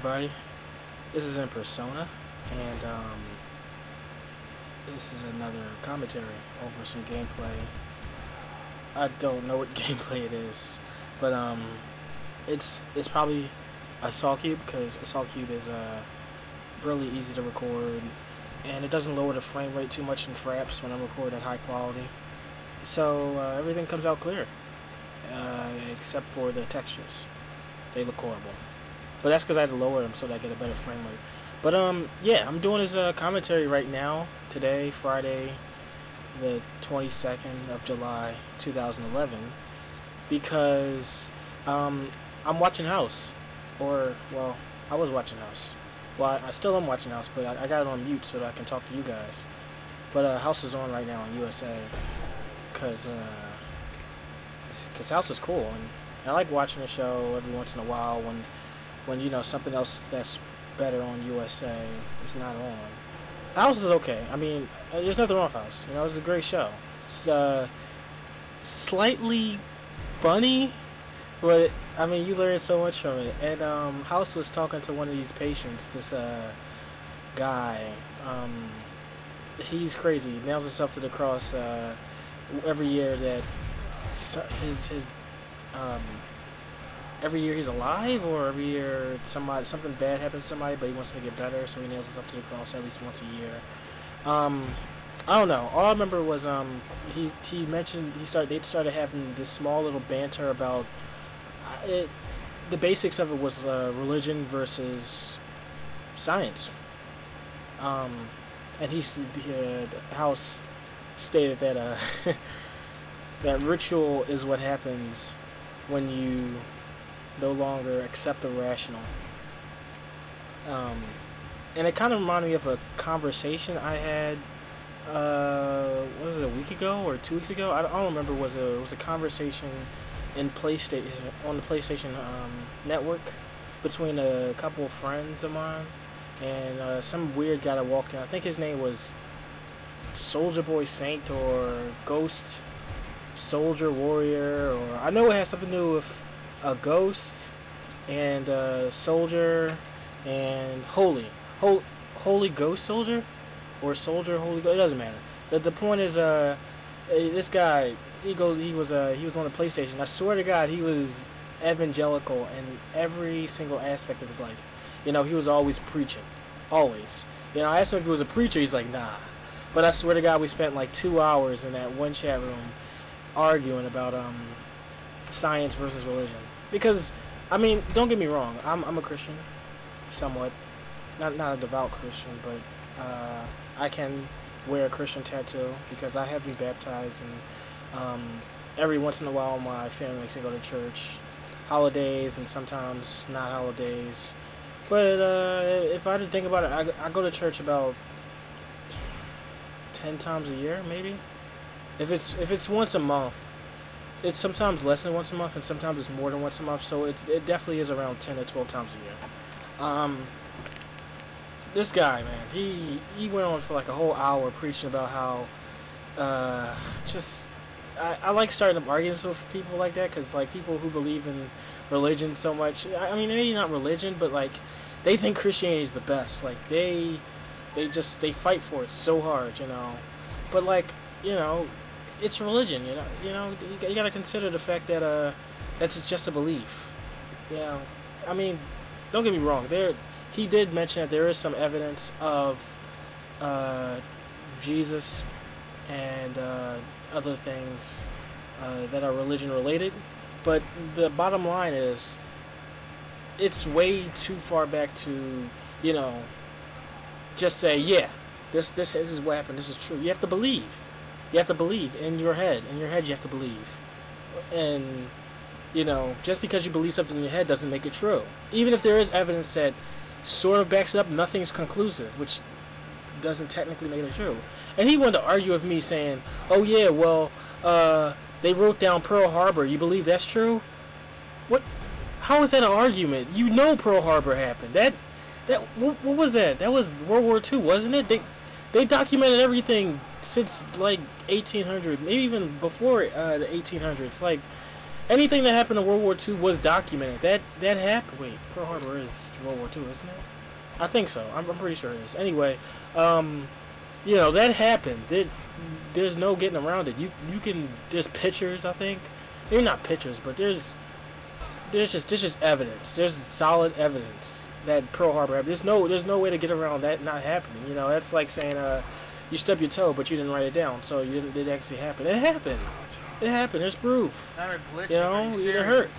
everybody? This is inpersona, and this is another commentary over some gameplay. I don't know what gameplay it is, but it's probably Assault Cube, because Assault Cube is really easy to record, and it doesn't lower the frame rate too much in fraps when I'm recording at high quality. So everything comes out clear, except for the textures. They look horrible. But that's because I had to lower them so that I get a better frame rate. But yeah, I'm doing this commentary right now, today, Friday, the 22nd of July, 2011, because I'm watching House. Or, well, I was watching House. Well, I still am watching House, but I got it on mute so that I can talk to you guys. But House is on right now on USA, because House is cool, and I like watching the show every once in a while when you know something else that's better on USA is not on. House is okay. I mean, there's nothing wrong with House. You know, it's a great show. It's slightly funny, but I mean, you learn so much from it. And House was talking to one of these patients. This guy. He's crazy. He nails himself to the cross every year that every year he's alive, or every year something bad happens to somebody, but he wants to make it better, so he nails himself to the cross at least once a year. I don't know. All I remember was he mentioned they started having this small little banter about it. The basics of it was religion versus science. And House stated that that ritual is what happens when you no longer accept the rational. And it kind of reminded me of a conversation I had, what was it, a week ago or 2 weeks ago? I don't remember. It was a conversation in PlayStation, on the PlayStation network, between a couple of friends of mine, and some weird guy that walked in. I think his name was Soldier Boy Saint or Ghost Soldier Warrior, or I know it has something to do with a ghost and soldier and holy ghost soldier, or soldier holy ghost. It doesn't matter. The point is, this guy he was on the PlayStation. I swear to God, he was evangelical in every single aspect of his life. You know, he was always preaching, always. You know, I asked him if he was a preacher. He's like, nah. But I swear to God, we spent like 2 hours in that one chat room arguing about science versus religion. Because, I mean, don't get me wrong, I'm a Christian, somewhat. Not a devout Christian, but I can wear a Christian tattoo because I have been baptized, and every once in a while my family makes me go to church, holidays and sometimes not holidays. But if I had to think about it, I go to church about 10 times a year, maybe. If it's once a month, it's sometimes less than once a month, and sometimes it's more than once a month. So it definitely is around 10 to 12 times a year. This guy, man, he went on for like a whole hour preaching about how I like starting up arguments with people like that, because like people who believe in religion so much. I mean, maybe not religion, but like they think Christianity is the best. Like they fight for it so hard, you know. But like, you know, it's religion, you know. You gotta consider the fact that that's just a belief. You know, I mean, don't get me wrong. He did mention that there is some evidence of Jesus and other things that are religion related, but the bottom line is it's way too far back to, you know, just say, yeah, this is what happened, this is true. You have to believe. You have to believe in your head. In your head, you have to believe. And, you know, just because you believe something in your head doesn't make it true. Even if there is evidence that sort of backs it up, nothing's conclusive, which doesn't technically make it true. And he wanted to argue with me saying, oh yeah, well, they wrote down Pearl Harbor. You believe that's true? What? How is that an argument? You know Pearl Harbor happened. What was that? That was World War II, wasn't it? They documented everything since like 1800, maybe even before the 1800s. Like, anything that happened in World War II was documented. That happened. Wait, Pearl Harbor is World War II, isn't it? I think so. I'm pretty sure it is. Anyway, that happened. There's no getting around it. You can. There's pictures. I think maybe not pictures, but there's just evidence. There's solid evidence that Pearl Harbor happened. There's no way to get around that not happening. That's like saying you stubbed your toe, but you didn't write it down, so you didn't. It actually happened. It happened. It happened. There's proof. Not a glitch. It hurt.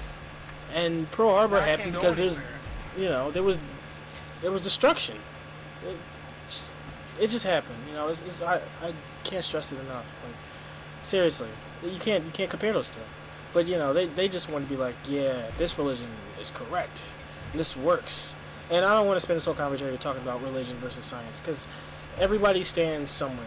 And Pearl Harbor happened because there was destruction. It just happened. I can't stress it enough. Like, seriously, you can't compare those two. But they just want to be like, yeah, this religion is correct, and this works. And I don't want to spend this whole conversation talking about religion versus science, because everybody stands somewhere.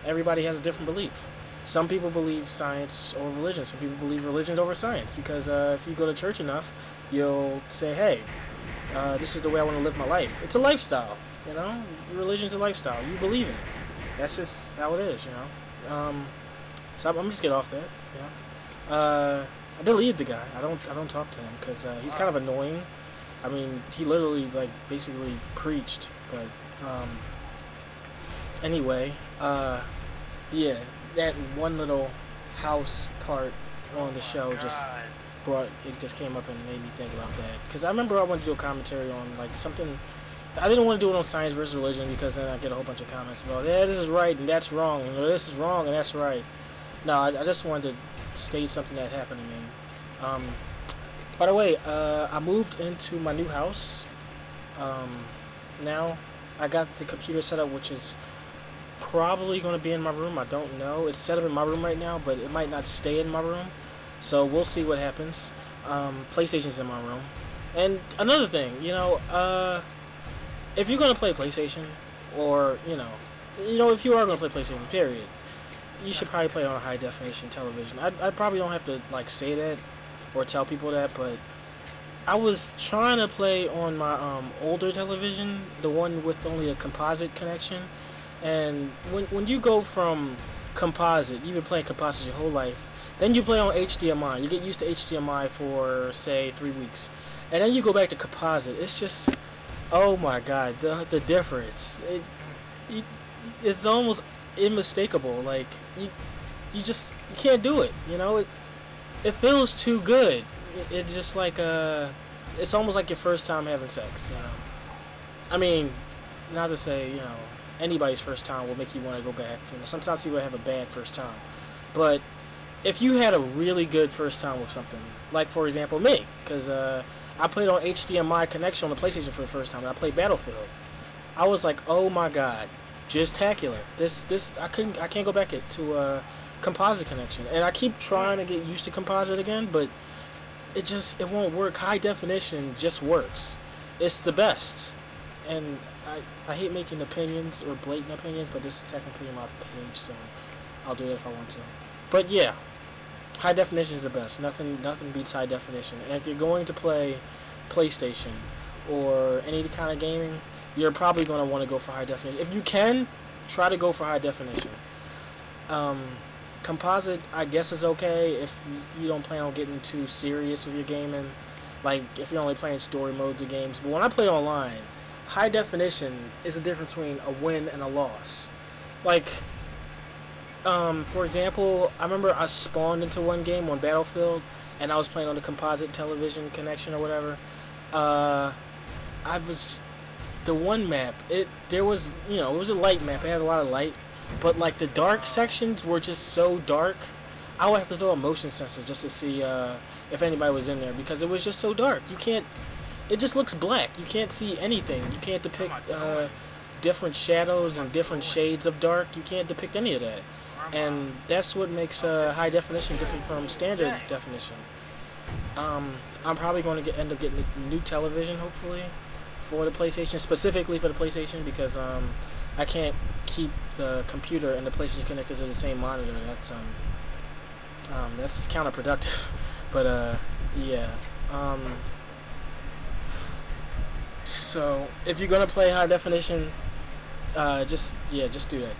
Everybody has a different belief. Some people believe science over religion. Some people believe religion over science, because if you go to church enough, you'll say, hey, this is the way I want to live my life. It's a lifestyle. Religion's a lifestyle. You believe in it. That's just how it is. So I'm just get off that. I deleted the guy. I don't talk to him because he's kind of annoying. I mean, he literally basically preached. But anyway, yeah, that one little house part on the show just came up and made me think about that, because I remember I wanted to do a commentary on something. I didn't want to do it on science versus religion, because then I get a whole bunch of comments about, yeah, this is right and that's wrong, or this is wrong and that's right. No, I just wanted to state something that happened to me. By the way, I moved into my new house. Now I got the computer set up, which is probably going to be in my room. I don't know. It's set up in my room right now, but it might not stay in my room. So we'll see what happens. PlayStation's in my room. And another thing, if you're going to play PlayStation, or, if you are going to play PlayStation, period, you should probably play on a high definition television. I probably don't have to say that or tell people that, but I was trying to play on my older television, the one with only a composite connection. And when you go from composite, you've been playing composite your whole life, then you play on HDMI. You get used to HDMI for, say, 3 weeks. And then you go back to composite. It's just, oh my god, the difference. It's almost unmistakable. Like, you can't do it. It feels too good. It's just like, it's almost like your first time having sex. I mean, not to say, anybody's first time will make you want to go back. Sometimes people have a bad first time. But if you had a really good first time with something, like, for example, me, because I played on HDMI connection on the PlayStation for the first time, and I played Battlefield. I was like, oh my god, just tacular. I can't go back to a composite connection, and I keep trying to get used to composite again, but it won't work. High definition just works. It's the best. And I hate making opinions or blatant opinions, but this is technically my page, so I'll do it if I want to. But yeah, high definition is the best. Nothing beats high definition. And if you're going to play PlayStation or any kind of gaming, you're probably going to want to go for high definition. If you can, try to go for high definition. Composite, I guess, is okay if you don't plan on getting too serious with your gaming. Like, if you're only playing story modes of games. But when I play online, high definition is the difference between a win and a loss. Like, for example, I remember I spawned into one game on Battlefield, and I was playing on the composite television connection or whatever. The one map, it was a light map. It had a lot of light, but like the dark sections were just so dark. I would have to throw a motion sensor just to see if anybody was in there, because it was just so dark. It just looks black. You can't see anything. You can't depict different shadows and different shades of dark. You can't depict any of that. And that's what makes high definition different from standard definition. I'm probably going to end up getting a new television, hopefully, for the PlayStation, specifically for the PlayStation, because I can't keep the computer and the PlayStation connected to the same monitor. That's counterproductive. But yeah. So if you're gonna play high definition, just do that.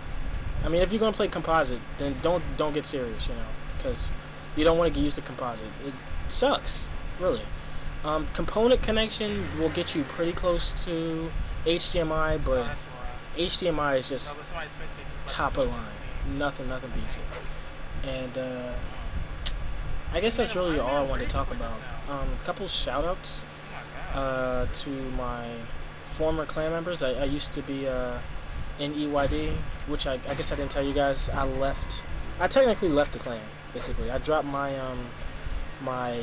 I mean, if you're gonna play composite, then don't get serious, because You don't want to use the composite. It sucks, really. Component connection will get you pretty close to HDMI, but HDMI is just top of the line. Nothing beats it. And I guess that's really all I wanted to talk about. A couple shout outs to my former clan members. I used to be in EYD, which I guess I didn't tell you guys. I technically left the clan, basically. I dropped my my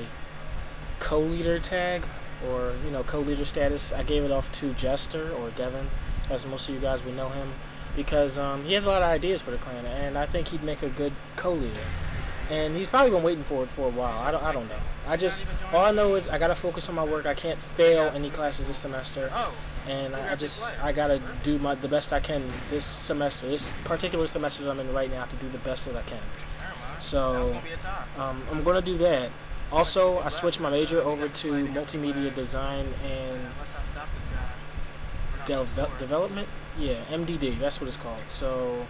co-leader tag, or co-leader status. I gave it off to Jester, or Devin, as most of you guys would know him, because he has a lot of ideas for the clan, and I think he'd make a good co-leader. And he's probably been waiting for it for a while. I don't know. All I know is I gotta focus on my work. I can't fail any classes this semester, and I gotta do the best I can this semester. This particular semester that I'm in right now, to do the best that I can. So I'm gonna do that. Also, I switched my major over to multimedia design and development. Yeah, MDD. That's what it's called. So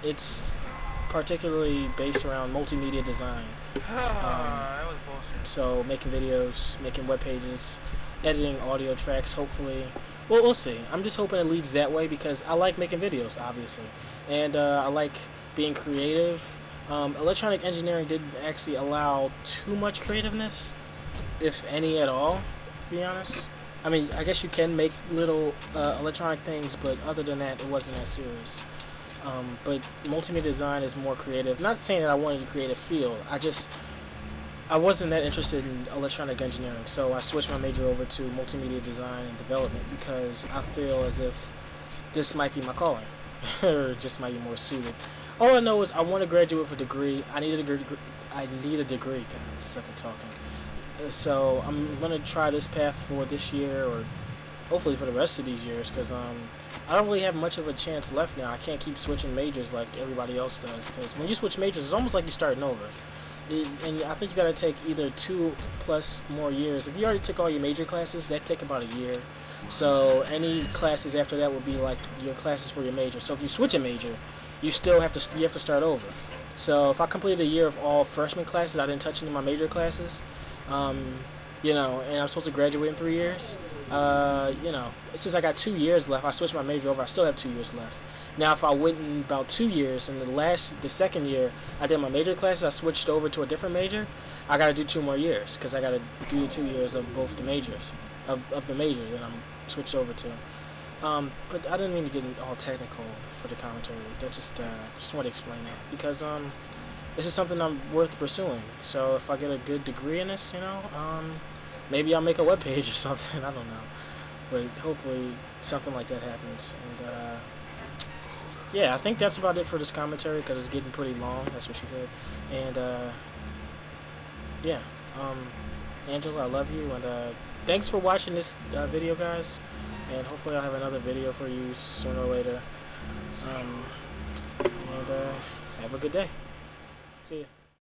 it's particularly based around multimedia design. So making videos, making web pages, editing audio tracks, hopefully. Well, we'll see. I'm just hoping it leads that way, because I like making videos, obviously. And I like being creative. Electronic engineering didn't actually allow too much creativeness, if any at all, to be honest. I mean, I guess you can make little electronic things, but other than that, it wasn't that serious. But multimedia design is more creative. Not saying that I wanted to create a field. I wasn't that interested in electronic engineering, so I switched my major over to multimedia design and development, because I feel as if this might be my calling, or just might be more suited. All I know is I want to graduate with a degree. I need a degree. God, I suck at talking. So I'm gonna try this path for this year, or hopefully for the rest of these years, because I don't really have much of a chance left now. I can't keep switching majors like everybody else does, because when you switch majors, it's almost like you're starting over. And I think you gotta take either 2+ more years. If you already took all your major classes, that take about a year. So any classes after that would be like your classes for your major. So if you switch a major, you have to start over. So if I completed a year of all freshman classes, I didn't touch any of my major classes, and I'm supposed to graduate in 3 years. Since I got 2 years left, I switched my major over. I still have 2 years left. Now, if I went in about 2 years, and the second year I did my major classes, I switched over to a different major, I got to do 2 more years, because I got to do 2 years of both the majors, of the major that I'm switched over to. But I didn't mean to get all technical for the commentary. I just wanted to explain that, because this is something I'm worth pursuing. So if I get a good degree in this, maybe I'll make a webpage or something. I don't know, but hopefully something like that happens. And yeah, I think that's about it for this commentary, because it's getting pretty long. That's what she said. And yeah, Angela, I love you, and thanks for watching this video, guys. And hopefully I'll have another video for you sooner or later. And have a good day. See ya.